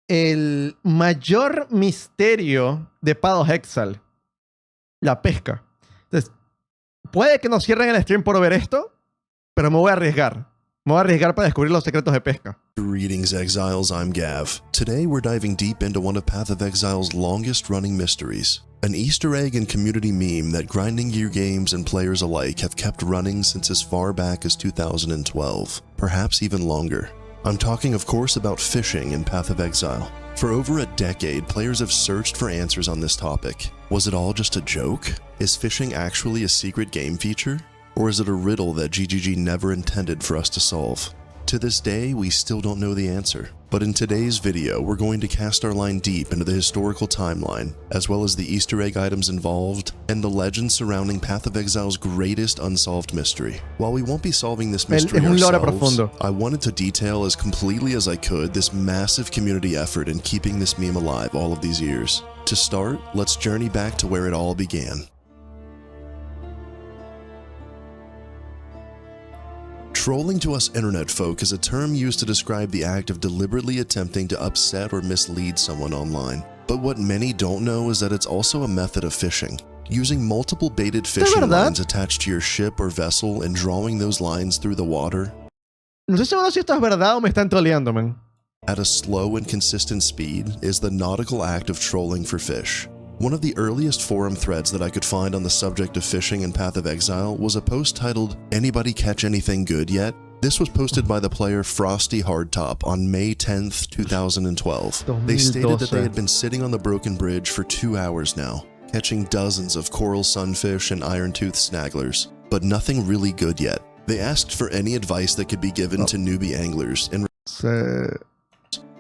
el mayor misterio de Path of Exile. La pesca. Entonces, puede que nos cierren el stream por ver esto, pero me voy a arriesgar. Me voy a arriesgar para descubrir los secretos de pesca. Greetings, Exiles. I'm Gav. Today we're diving deep into one of Path of Exile's longest-running mysteries. An Easter egg and community meme that grinding gear games and players alike have kept running since as far back as 2012, perhaps even longer. I'm talking, of course, about fishing in Path of Exile. For over a decade, players have searched for answers on this topic. Was it all just a joke? Is fishing actually a secret game feature? Or is it a riddle that GGG never intended for us to solve? To this day, we still don't know the answer. But in today's video, we're going to cast our line deep into the historical timeline, as well as the Easter egg items involved, and the legend surrounding Path of Exile's greatest unsolved mystery. While we won't be solving this mystery ourselves, I wanted to detail as completely as I could this massive community effort in keeping this meme alive all of these years. To start, let's journey back to where it all began. Trolling to us internet folk is a term used to describe the act of deliberately attempting to upset or mislead someone online. But what many don't know is that it's also a method of fishing. Using multiple baited fishing lines attached to your ship or vessel and drawing those lines through the water. No estoy seguro si esto es verdad o me están troleando, man. At a slow and consistent speed is the nautical act of trolling for fish. One of the earliest forum threads that I could find on the subject of fishing in Path of Exile was a post titled, "Anybody catch anything good yet?" This was posted by the player Frosty Hardtop on May 10th, 2012. They stated that they had been sitting on the broken bridge for 2 hours now, catching dozens of coral sunfish and iron-toothed snagglers, but nothing really good yet. They asked for any advice that could be given to newbie anglers,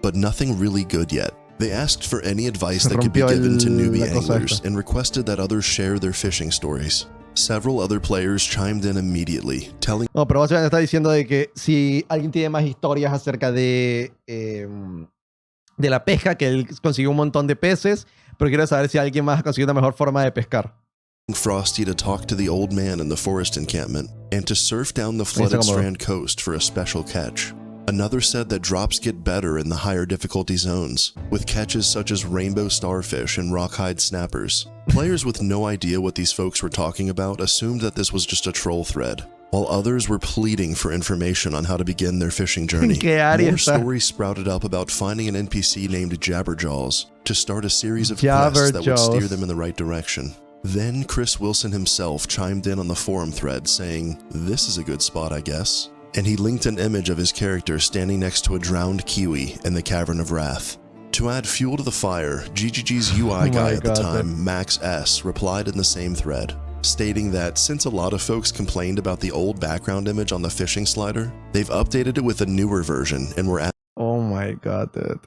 but nothing really good yet. They asked for any advice that could be given to newbie anglers and requested that others share their fishing stories. Several other players chimed in immediately, telling... No, pero básicamente está diciendo de que si alguien tiene más historias acerca de la pesca, que él consiguió un montón de peces, pero quiero saber si alguien más ha conseguido una mejor forma de pescar. Frosty to talk to the old man in the forest encampment and to surf down the flooded Strand coast for a special catch. Another said that drops get better in the higher difficulty zones, with catches such as rainbow starfish and rockhide snappers. Players with no idea what these folks were talking about assumed that this was just a troll thread, while others were pleading for information on how to begin their fishing journey. More stories sprouted up about finding an NPC named Jabberjaws to start a series of quests that would steer them in the right direction. Then Chris Wilson himself chimed in on the forum thread saying, "This is a good spot, I guess." And he linked an image of his character standing next to a drowned kiwi in the Cavern of Wrath. To add fuel to the fire, GGG's UI guy at the time, Max S, replied in the same thread, stating that since a lot of folks complained about the old background image on the fishing slider, they've updated it with a newer version and were Oh my god, dude.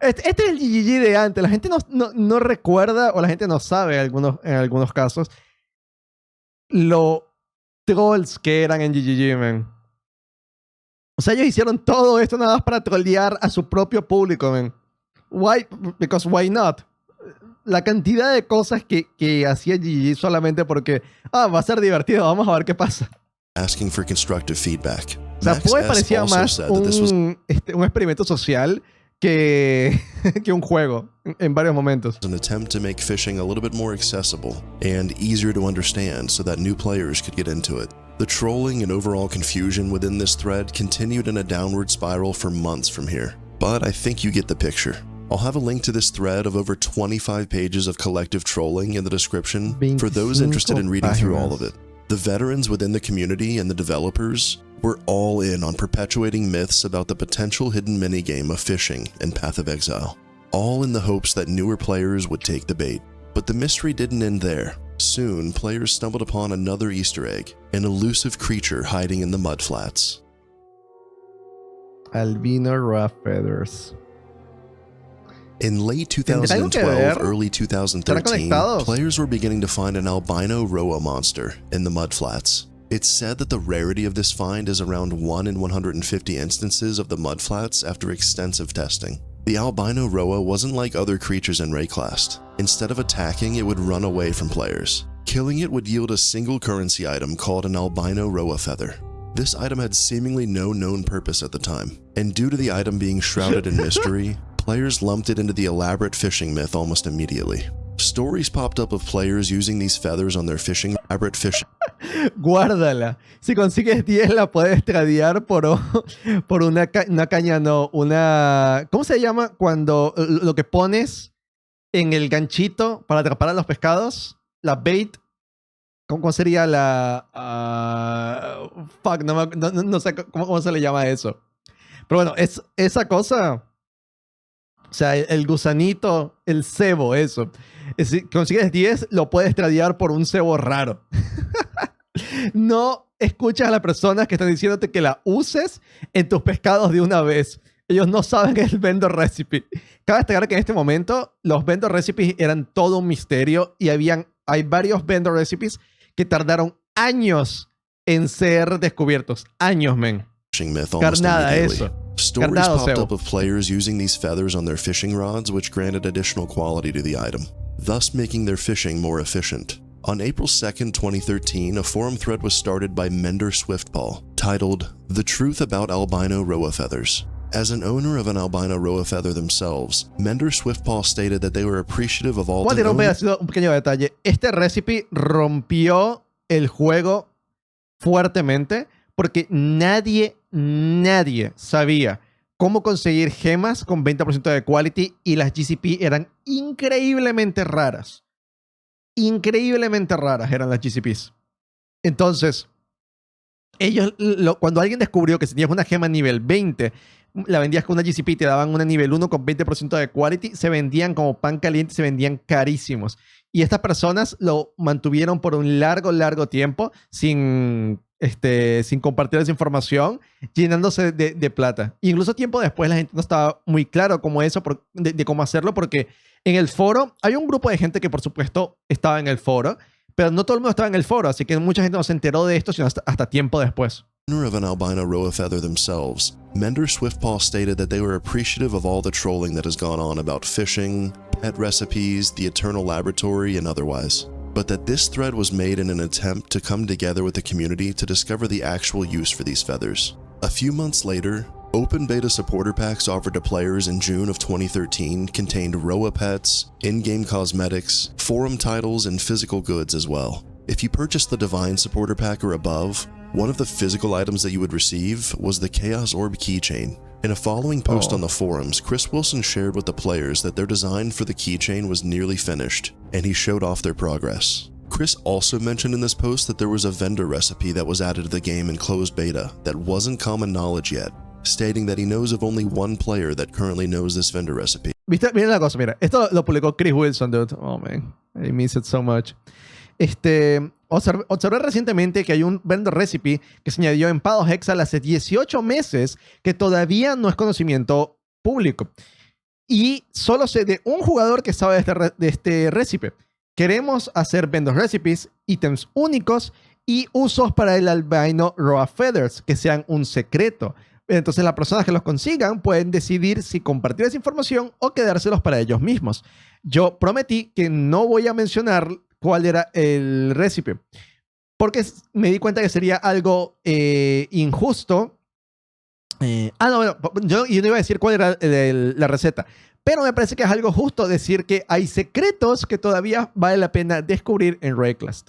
Este es el GGG de antes. La gente no recuerda o la gente no sabe en algunos casos lo trolls que eran en GGG, man. O sea, ellos hicieron todo esto nada más para trollear a su propio público, man. Why? Because why not? La cantidad de cosas que hacía GG solamente porque, va a ser divertido, vamos a ver qué pasa. Asking for constructive feedback. O sea, Puedes parecía más un experimento social que un juego en varios momentos. An attempt to make fishing a little bit more accessible and easier to understand so that new players could get into it. The trolling and overall confusion within this thread continued in a downward spiral for months from here, but I think you get the picture. I'll have a link to this thread of over 25 pages of collective trolling in the description for those interested in reading through all of it. The veterans within the community and the developers were all in on perpetuating myths about the potential hidden minigame of fishing in Path of Exile, all in the hopes that newer players would take the bait. But the mystery didn't end there. Soon, players stumbled upon another Easter egg, an elusive creature hiding in the mudflats. Albino rhoa feathers. In late 2012, early 2013, players were beginning to find an albino rhoa monster in the mudflats. It's said that the rarity of this find is around 1 in 150 instances of the mudflats after extensive testing. The albino rhoa wasn't like other creatures in Rayclast. Instead of attacking, it would run away from players. Killing it would yield a single currency item called an albino rhoa feather. This item had seemingly no known purpose at the time, and due to the item being shrouded in mystery, players lumped it into the elaborate fishing myth almost immediately. Stories popped up of players using these feathers on their fishing. Guárdala. Si consigues 10 la puedes tradear por una caña, no, una... ¿Cómo se llama cuando lo que pones en el ganchito para atrapar a los pescados? La bait. ¿Cómo sería la...? Fuck, no sé cómo se le llama eso. Pero bueno, es esa cosa... O sea, el gusanito, el cebo, eso. Si consigues 10, lo puedes tradear por un cebo raro. No escuchas a las personas que están diciéndote que la uses en tus pescados de una vez. Ellos no saben el vendor recipe. Cabe destacar que en este momento los vendor recipes eran todo un misterio y hay varios vendor recipes que tardaron años en ser descubiertos. Años, men. Carnada eso. Stories popped up of players using these feathers on their fishing rods, which granted additional quality to the item, thus making their fishing more efficient. On April 2nd, 2013, a forum thread was started by Mender Swiftball, titled, "The Truth About Albino Rhoa Feathers." As an owner of an albino rhoa feather themselves, Mender Swiftball stated that they were appreciative of all... Voy a tirar un pequeño detalle. Este recipe rompió el juego fuertemente porque nadie sabía cómo conseguir gemas con 20% de quality y las GCP eran increíblemente raras. Increíblemente raras eran las GCPs. Entonces, cuando alguien descubrió que si tenías una gema nivel 20, la vendías con una GCP y te daban una nivel 1 con 20% de quality, se vendían como pan caliente, se vendían carísimos. Y estas personas lo mantuvieron por un largo tiempo sin compartir esa información, llenándose de plata. Incluso tiempo después la gente no estaba muy claro de cómo hacerlo, porque en el foro hay un grupo de gente que por supuesto estaba en el foro, pero no todo el mundo estaba en el foro, así que mucha gente no se enteró de esto sino hasta tiempo después. Of an albino rhoa feather themselves, Mender Swiftball stated that they were appreciative of all the trolling that has gone on about fishing, pet recipes, the eternal laboratory, and otherwise, but that this thread was made in an attempt to come together with the community to discover the actual use for these feathers. A few months later, open beta supporter packs offered to players in June of 2013 contained rhoa pets, in-game cosmetics, forum titles, and physical goods as well. If you purchased the Divine supporter pack or above, one of the physical items that you would receive was the Chaos Orb keychain. In a following post on the forums, Chris Wilson shared with the players that their design for the keychain was nearly finished, and he showed off their progress. Chris also mentioned in this post that there was a vendor recipe that was added to the game in closed beta that wasn't common knowledge yet, stating that he knows of only one player that currently knows this vendor recipe. ¿Viste? Mira la cosa, mira. Esto lo publicó Chris Wilson, dude. Oh, man. I miss it so much. Observé recientemente que hay un vendor recipe que se añadió en Path of Exile hace 18 meses que todavía no es conocimiento público. Y solo sé de un jugador que sabe de este recipe. Queremos hacer vendor recipes, ítems únicos y usos para el albino rhoa feathers que sean un secreto. Entonces las personas que los consigan pueden decidir si compartir esa información o quedárselos para ellos mismos. Yo prometí que no voy a mencionar cuál era el recipe, porque me di cuenta que sería algo injusto. Yo no iba a decir cuál era la receta, pero me parece que es algo justo decir que hay secretos que todavía vale la pena descubrir en Rayclast.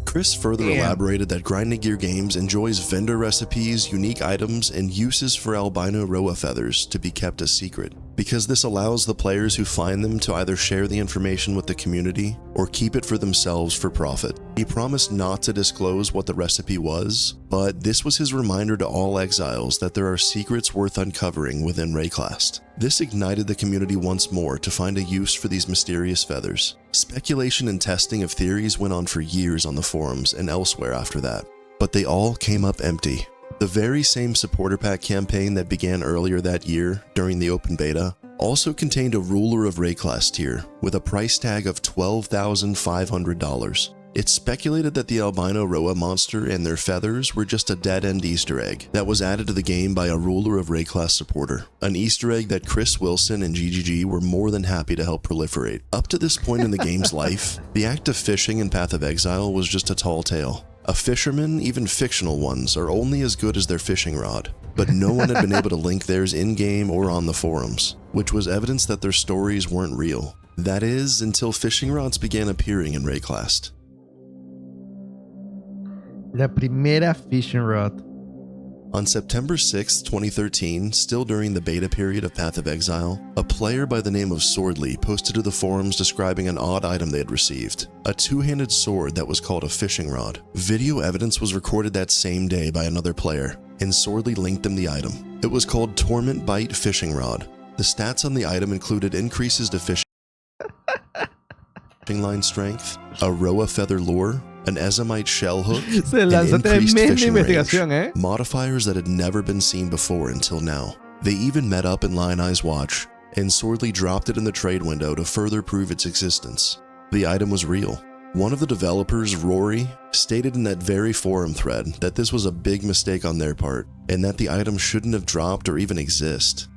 Chris further elaborated that Grinding Gear Games enjoys vendor recipes, unique items, and uses for albino rhoa feathers to be kept a secret, because this allows the players who find them to either share the information with the community or keep it for themselves for profit. He promised not to disclose what the recipe was, but this was his reminder to all exiles that there are secrets worth uncovering within Rayclast. This ignited the community once more to find a use for these mysterious feathers. Speculation and testing of theories went on for years on the forums and elsewhere after that, but they all came up empty. The very same supporter pack campaign that began earlier that year during the open beta also contained a ruler of Rayclast tier with a price tag of $12,500. It's speculated that the albino rhoa monster and their feathers were just a dead-end Easter egg that was added to the game by a ruler of Rayclast supporter, an Easter egg that Chris Wilson and GGG were more than happy to help proliferate. Up to this point in the game's life, the act of fishing in Path of Exile was just a tall tale, A fisherman, even fictional ones, are only as good as their fishing rod, but no one had been able to link theirs in-game or on the forums, which was evidence that their stories weren't real. That is, until fishing rods began appearing in Rayclast. La primera fishing rod. On September 6, 2013, still during the beta period of Path of Exile, a player by the name of Swordly posted to the forums describing an odd item they had received, a two-handed sword that was called a fishing rod. Video evidence was recorded that same day by another player, and Swordly linked them the item. It was called Torment Bite Fishing Rod. The stats on the item included increases to fishing line strength, a rhoa feather lure, an ezomite shell hook, and increased fishing range, modifiers that had never been seen before until now. They even met up in Lion Eye's watch, and Swordly dropped it in the trade window to further prove its existence. The item was real. One of the developers, Rory, stated in that very forum thread that this was a big mistake on their part, and that the item shouldn't have dropped or even exist.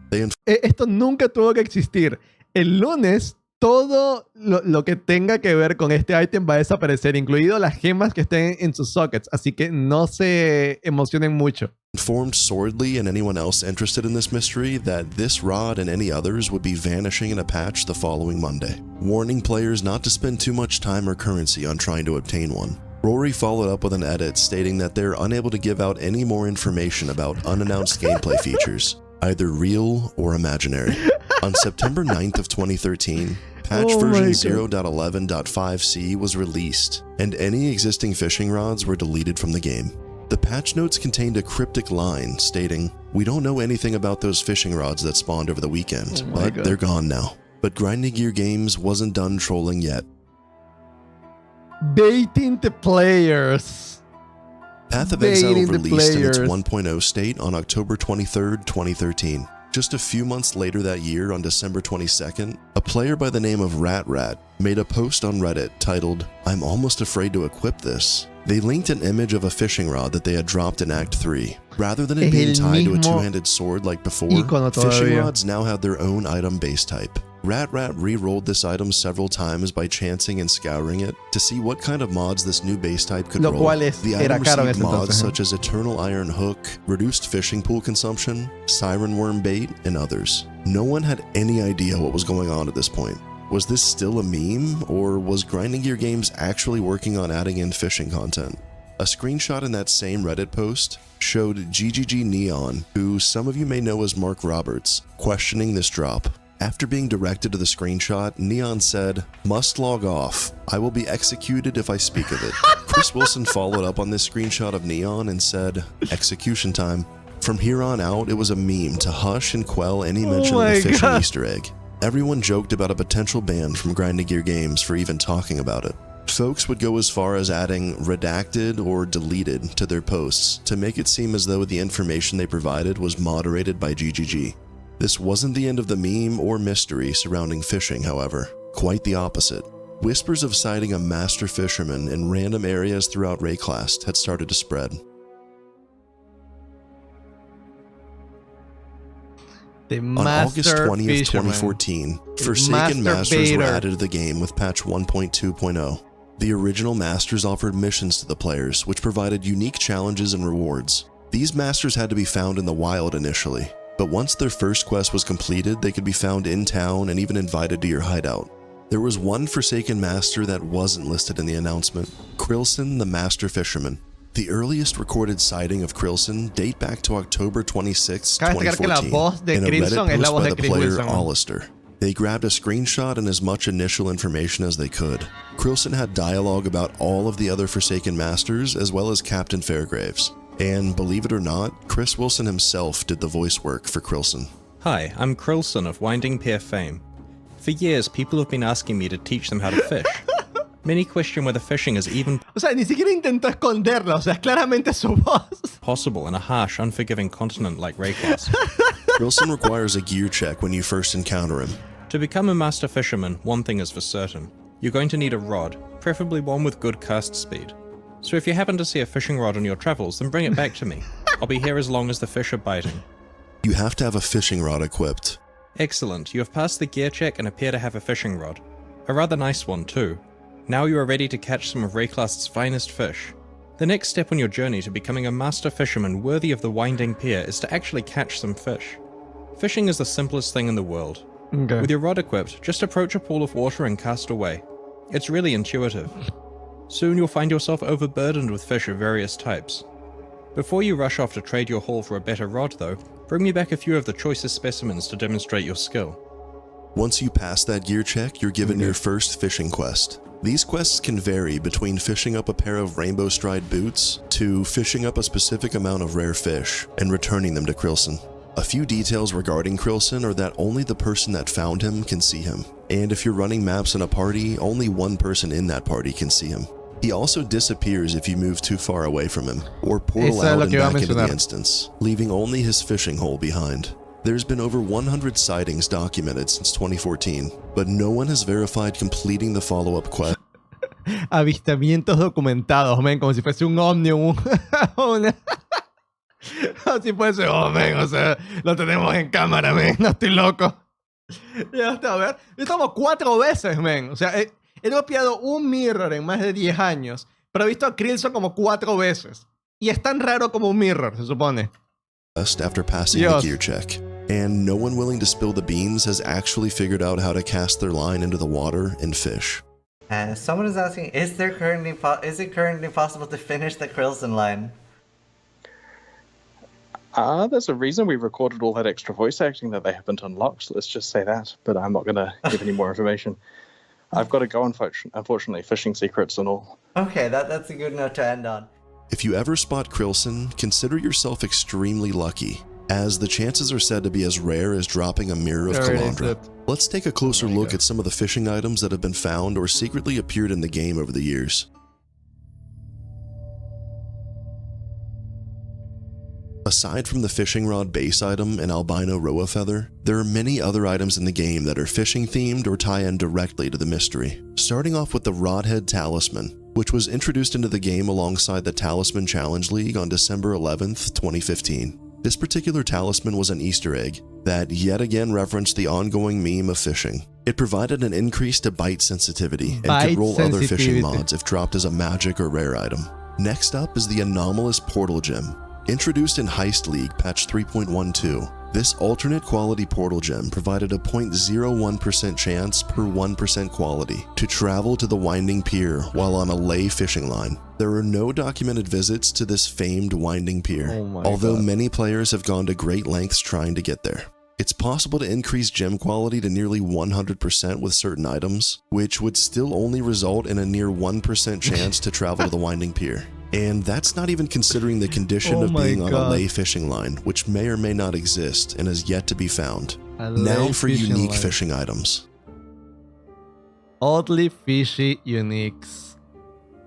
Esto nunca tuvo que existir. El lunes todo lo que tenga que ver con este item va a desaparecer, incluido las gemas que estén en sus sockets, así que no se emocionen mucho. Informed Swordly and anyone else interested in this mystery that this rod and any others would be vanishing in a patch the following Monday, warning players not to spend too much time or currency on trying to obtain one. Rory followed up with an edit stating that they're unable to give out any more information about unannounced gameplay features, either real or imaginary. On September 9th of 2013, patch version 0.11.5c was released, and any existing fishing rods were deleted from the game. The patch notes contained a cryptic line stating, "We don't know anything about those fishing rods that spawned over the weekend, but they're gone now." But Grinding Gear Games wasn't done trolling yet. Baiting the players. Path of Exile released in its 1.0 state on October 23rd, 2013. Just a few months later that year, on December 22nd, a player by the name of Rat made a post on Reddit titled, "I'm almost afraid to equip this." They linked an image of a fishing rod that they had dropped in Act 3. Rather than it being tied to a two-handed sword like before, fishing rods now had their own item base type. Rat re-rolled this item several times by chancing and scouring it to see what kind of mods this new base type could roll. The item received mods such as Eternal Iron Hook, reduced fishing pool consumption, Siren Worm Bait, and others. No one had any idea what was going on at this point. Was this still a meme, or was Grinding Gear Games actually working on adding in fishing content? A screenshot in that same Reddit post showed GGG Neon, who some of you may know as Mark Roberts, questioning this drop. After being directed to the screenshot, Neon said, "Must log off. I will be executed if I speak of it." Chris Wilson followed up on this screenshot of Neon and said, "Execution time." From here on out, it was a meme to hush and quell any mention of the fishing Easter egg. Everyone joked about a potential ban from Grinding Gear Games for even talking about it. Folks would go as far as adding redacted or deleted to their posts to make it seem as though the information they provided was moderated by GGG. This wasn't the end of the meme or mystery surrounding fishing, however. Quite the opposite. Whispers of sighting a master fisherman in random areas throughout Rayclast had started to spread. On August 20th, 2014, Forsaken Masters were added to the game with patch 1.2.0. The original Masters offered missions to the players, which provided unique challenges and rewards. These Masters had to be found in the wild initially, but once their first quest was completed, they could be found in town and even invited to your hideout. There was one Forsaken Master that wasn't listed in the announcement, Krillson the Master Fisherman. The earliest recorded sighting of Krillson date back to October 26, 2014, in a Reddit post by the player Hollister. They grabbed a screenshot and as much initial information as they could. Krillson had dialogue about all of the other Forsaken Masters, as well as Captain Fairgraves. And believe it or not, Chris Wilson himself did the voice work for Krillson. Hi, I'm Krillson of Winding Pier fame. For years, people have been asking me to teach them how to fish. Many question whether fishing is even ni siquiera intentó esconderlo, claramente su voz. Possible in a harsh, unforgiving continent like Rayclast. Krillson requires a gear check when you first encounter him. To become a master fisherman, one thing is for certain. You're going to need a rod, preferably one with good cast speed. So if you happen to see a fishing rod on your travels, then bring it back to me. I'll be here as long as the fish are biting. You have to have a fishing rod equipped. Excellent, you have passed the gear check and appear to have a fishing rod. A rather nice one too. Now you are ready to catch some of Rayclast's finest fish. The next step on your journey to becoming a master fisherman worthy of the winding pier is to actually catch some fish. Fishing is the simplest thing in the world. Okay. With your rod equipped, just approach a pool of water and cast away. It's really intuitive. Soon you'll find yourself overburdened with fish of various types. Before you rush off to trade your haul for a better rod though, bring me back a few of the choicest specimens to demonstrate your skill. Once you pass that gear check, you're given your first fishing quest. These quests can vary between fishing up a pair of rainbow striped boots to fishing up a specific amount of rare fish and returning them to Krillson. A few details regarding Krillson are that only the person that found him can see him, and if you're running maps in a party, only one person in that party can see him. He also disappears if you move too far away from him, or portal out and back into the instance, leaving only his fishing hole behind. There's been over 100 sightings documented since 2014, but no one has verified completing the follow-up quest. Avistamientos documentados, men, como si fuese un ovni Así fuese, oh, men, o sea, lo tenemos en cámara, men, no estoy loco. Ya está, a ver, estamos 4 veces, men, o sea, he dropeado un mirror en más de 10 años, pero he visto a Krillson como 4 veces. Y es tan raro como un mirror, se supone. After passing the gear check, and no one willing to spill the beans has actually figured out how to cast their line into the water and fish. Someone is asking, is it currently possible to finish the Krillson line? There's a reason we recorded all that extra voice acting that they haven't unlocked, so let's just say that, but I'm not going to give any more information. I've got to go, unfortunately, fishing secrets and all. Okay, that's a good note to end on. If you ever spot Krillson, consider yourself extremely lucky, as the chances are said to be as rare as dropping a mirror of Calandra. Let's take a closer look at some of the fishing items that have been found or secretly appeared in the game over the years. Aside from the fishing rod base item and albino rhoa feather, there are many other items in the game that are fishing themed or tie in directly to the mystery. Starting off with the Rodhead Talisman, which was introduced into the game alongside the Talisman Challenge League on December 11th, 2015. This particular talisman was an Easter egg that yet again referenced the ongoing meme of fishing. It provided an increase to bite sensitivity and could roll other fishing mods if dropped as a magic or rare item. Next up is the anomalous portal gem. Introduced in Heist League patch 3.12, this alternate quality portal gem provided a 0.01% chance per 1% quality to travel to the winding pier while on a lay fishing line. There are no documented visits to this famed winding pier, although many players have gone to great lengths trying to get there. It's possible to increase gem quality to nearly 100% with certain items, which would still only result in a near 1% chance to travel to the winding pier. And that's not even considering the condition of being on a lay fishing line, which may or may not exist and is yet to be found. Now for unique fishing items. Oddly fishy uniques.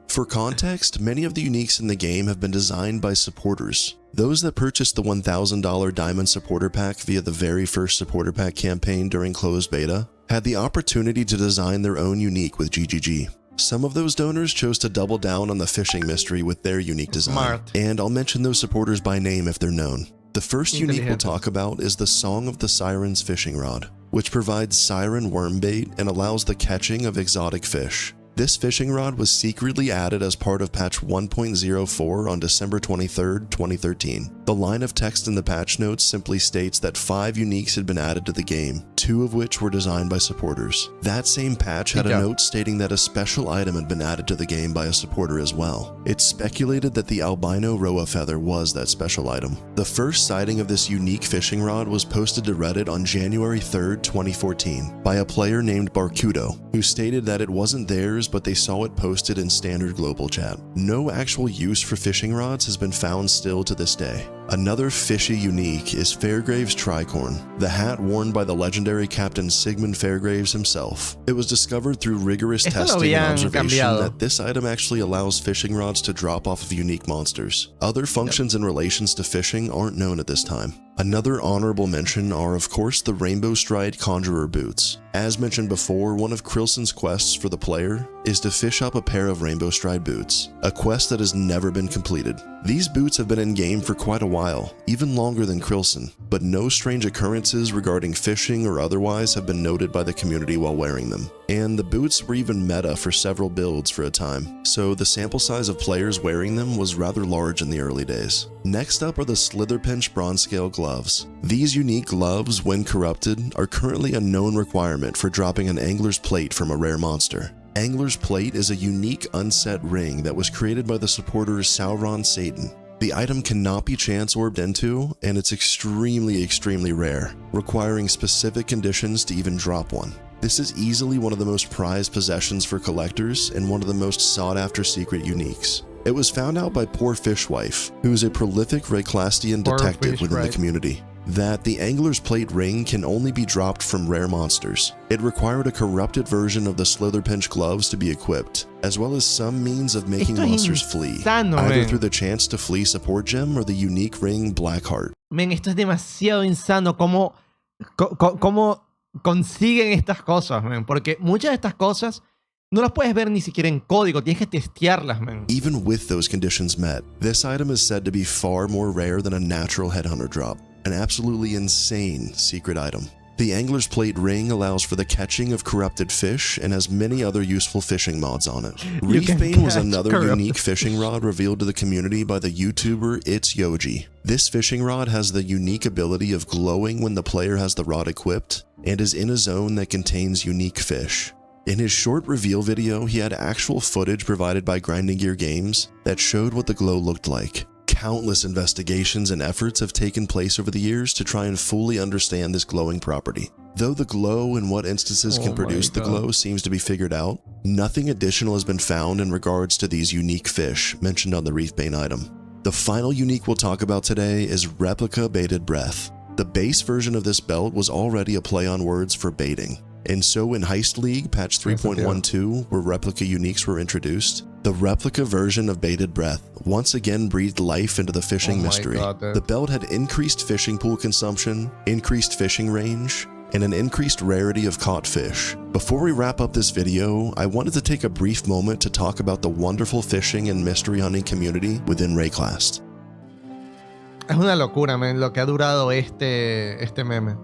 For context, many of the uniques in the game have been designed by supporters. Those that purchased the $1,000 Diamond Supporter Pack via the very first Supporter Pack campaign during closed beta had the opportunity to design their own unique with GGG. Some of those donors chose to double down on the fishing mystery with their unique design, and I'll mention those supporters by name if they're known. The first unique we'll talk about is the Song of the Sirens fishing rod, which provides siren worm bait and allows the catching of exotic fish. This fishing rod was secretly added as part of patch 1.04 on December 23, 2013. The line of text in the patch notes simply states that 5 uniques had been added to the game, 2 of which were designed by supporters. That same patch had a note stating that a special item had been added to the game by a supporter as well. It's speculated that the albino rhoa feather was that special item. The first sighting of this unique fishing rod was posted to Reddit on January 3, 2014 by a player named Barcudo, who stated that it wasn't theirs but they saw it posted in standard global chat. No actual use for fishing rods has been found still to this day. Another fishy unique is Fairgrave's Tricorn, the hat worn by the legendary Captain Sigmund Fairgraves himself. It was discovered through rigorous testing and observation that this item actually allows fishing rods to drop off of unique monsters. Other functions and relations to fishing aren't known at this time. Another honorable mention are of course the Rainbow Stride Conjurer boots. As mentioned before, one of Krillson's quests for the player is to fish up a pair of Rainbow Stride boots, a quest that has never been completed. These boots have been in game for quite a while, even longer than Krillson, but no strange occurrences regarding fishing or otherwise have been noted by the community while wearing them. and the boots were even meta for several builds for a time, so the sample size of players wearing them was rather large in the early days. Next up are the Slitherpinch bronze scale gloves. These unique gloves, when corrupted, are currently a known requirement for dropping an Angler's Plate from a rare monster. Angler's Plate is a unique unset ring that was created by the supporters Sauron Satan. The item cannot be chance orbed into, and it's extremely rare, requiring specific conditions to even drop one. This is easily one of the most prized possessions for collectors and one of the most sought after secret uniques. It was found out by Poor Fishwife, who is a prolific Rayclastian detective within the community, that the Angler's Plate ring can only be dropped from rare monsters. It required a corrupted version of the Slitherpinch gloves to be equipped, as well as some means of making monsters flee, either through the chance to flee support gem or the unique ring Blackheart. Men, esto es demasiado insano. ¿Cómo consiguen estas cosas, men? Porque muchas de estas cosas no las puedes ver ni siquiera en código. Tienes que testearlas, men. Even with those conditions met, this item is said to be far more rare than a natural headhunter drop. An absolutely insane secret item. The Angler's Plate ring allows for the catching of corrupted fish and has many other useful fishing mods on it. Reefbane was another unique fishing rod revealed to the community by the YouTuber It's Yoji. This fishing rod has the unique ability of glowing when the player has the rod equipped and is in a zone that contains unique fish. In his short reveal video, he had actual footage provided by Grinding Gear Games that showed what the glow looked like. Countless investigations and efforts have taken place over the years to try and fully understand this glowing property. Though the glow and what instances can produce the glow seems to be figured out, nothing additional has been found in regards to these unique fish mentioned on the Reefbane item. The final unique we'll talk about today is Replica Baited Breath. The base version of this belt was already a play on words for baiting. And so in Heist League patch 3.12, where replica uniques were introduced, the replica version of Baited Breath once again breathed life into the fishing mystery. The belt had increased fishing pool consumption, increased fishing range, and an increased rarity of caught fish. Before we wrap up this video, I wanted to take a brief moment to talk about the wonderful fishing and mystery hunting community within Rayclast. Es una locura, man, lo que ha durado este meme.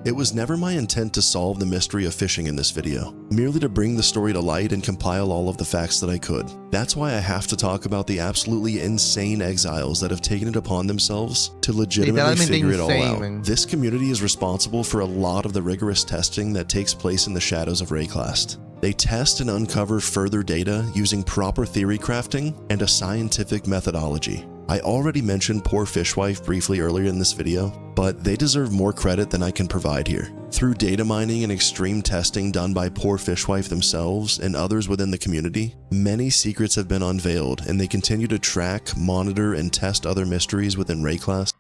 It was never my intent to solve the mystery of fishing in this video, merely to bring the story to light and compile all of the facts that I could. That's why I have to talk about the absolutely insane exiles that have taken it upon themselves to legitimately figure it all out. Man. This community is responsible for a lot of the rigorous testing that takes place in the shadows of Rayclast. They test and uncover further data using proper theory crafting and a scientific methodology. I already mentioned Poor Fishwife briefly earlier in this video, but they deserve more credit than I can provide here. Through data mining and extreme testing done by Poor Fishwife themselves and others within the community, many secrets have been unveiled and they continue to track, monitor, and test other mysteries within Rayclast.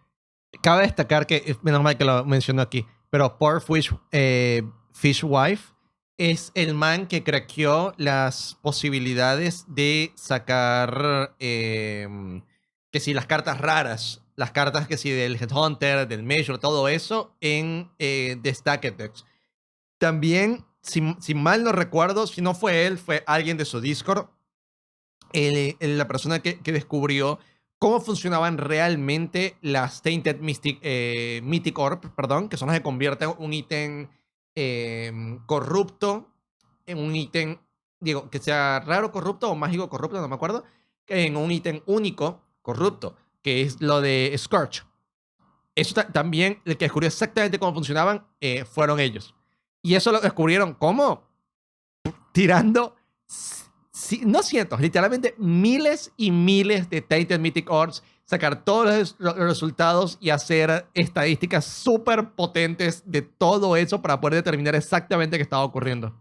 Cabe destacar que, menos mal que lo mencionó aquí, pero Poor Fishwife es el man que craqueó las posibilidades de sacar... que si las cartas raras, las cartas que si del Headhunter, del Major, todo eso en The Stacked Decks. También, si mal no recuerdo, si no fue él, fue alguien de su Discord, la persona que descubrió cómo funcionaban realmente las Tainted Mythic Orb, perdón, que son las que convierten un ítem corrupto en un ítem, digo, que sea raro corrupto o mágico corrupto, no me acuerdo, en un ítem único corrupto, que es lo de Scourge. Eso también, el que descubrió exactamente cómo funcionaban fueron ellos. Y eso lo descubrieron, ¿cómo? Tirando, no cientos, literalmente miles y miles de Tainted Mythic Orbs, sacar todos los resultados y hacer estadísticas súper potentes de todo eso para poder determinar exactamente qué estaba ocurriendo.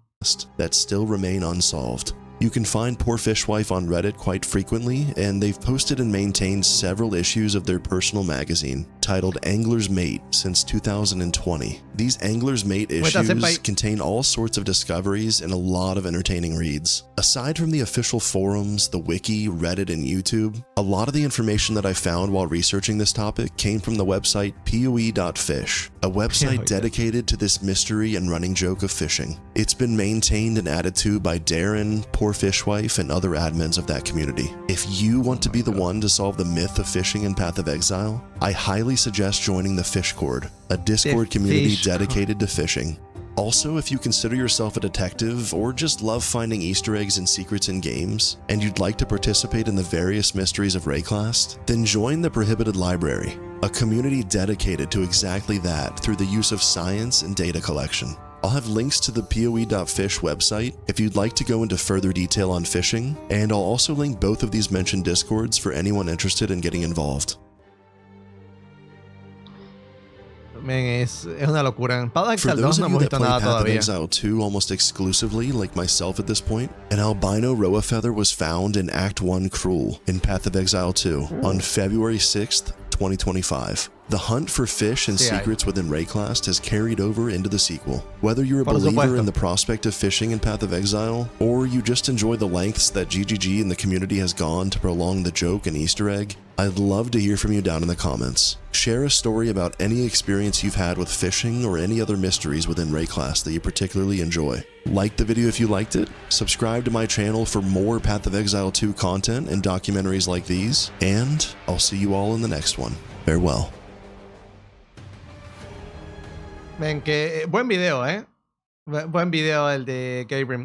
That still remain unsolved. You can find Poor Fishwife on Reddit quite frequently, and they've posted and maintained several issues of their personal magazine, titled Angler's Mate, since 2020. These Angler's Mate issues contain all sorts of discoveries and a lot of entertaining reads. Aside from the official forums, the wiki, Reddit, and YouTube, a lot of the information that I found while researching this topic came from the website PUE.fish, a website dedicated to this mystery and running joke of fishing. It's been maintained and added to by Darren, Poor Fishwife, and other admins of that community. If you want to be the one to solve the myth of fishing in Path of Exile, I highly suggest joining the Fishcord, a Discord community dedicated to fishing. Also, if you consider yourself a detective or just love finding Easter eggs and secrets in games, and you'd like to participate in the various mysteries of Rayclast, then join the Prohibited Library, a community dedicated to exactly that through the use of science and data collection. I'll have links to the POE.fish website if you'd like to go into further detail on fishing, and I'll also link both of these mentioned discords for anyone interested in getting involved. Men, es una locura. En Path of For Exile 2 those no of you hemos that visto play nada Path of todavía. Exile 2 almost exclusively, like myself at this point, an albino rhoa feather was found in Act 1 CREERLO in Path of Exile 2 on February 6th, 2025. The hunt for fish and secrets within Rayclast has carried over into the sequel. Whether you're a believer in the prospect of fishing in Path of Exile, or you just enjoy the lengths that GGG and the community has gone to prolong the joke and Easter egg, I'd love to hear from you down in the comments. Share a story about any experience you've had with fishing or any other mysteries within Rayclast that you particularly enjoy. Like the video if you liked it, subscribe to my channel for more Path of Exile 2 content and documentaries like these, and I'll see you all in the next one. Farewell. Ven, que buen video, Buen video el de Gabriel.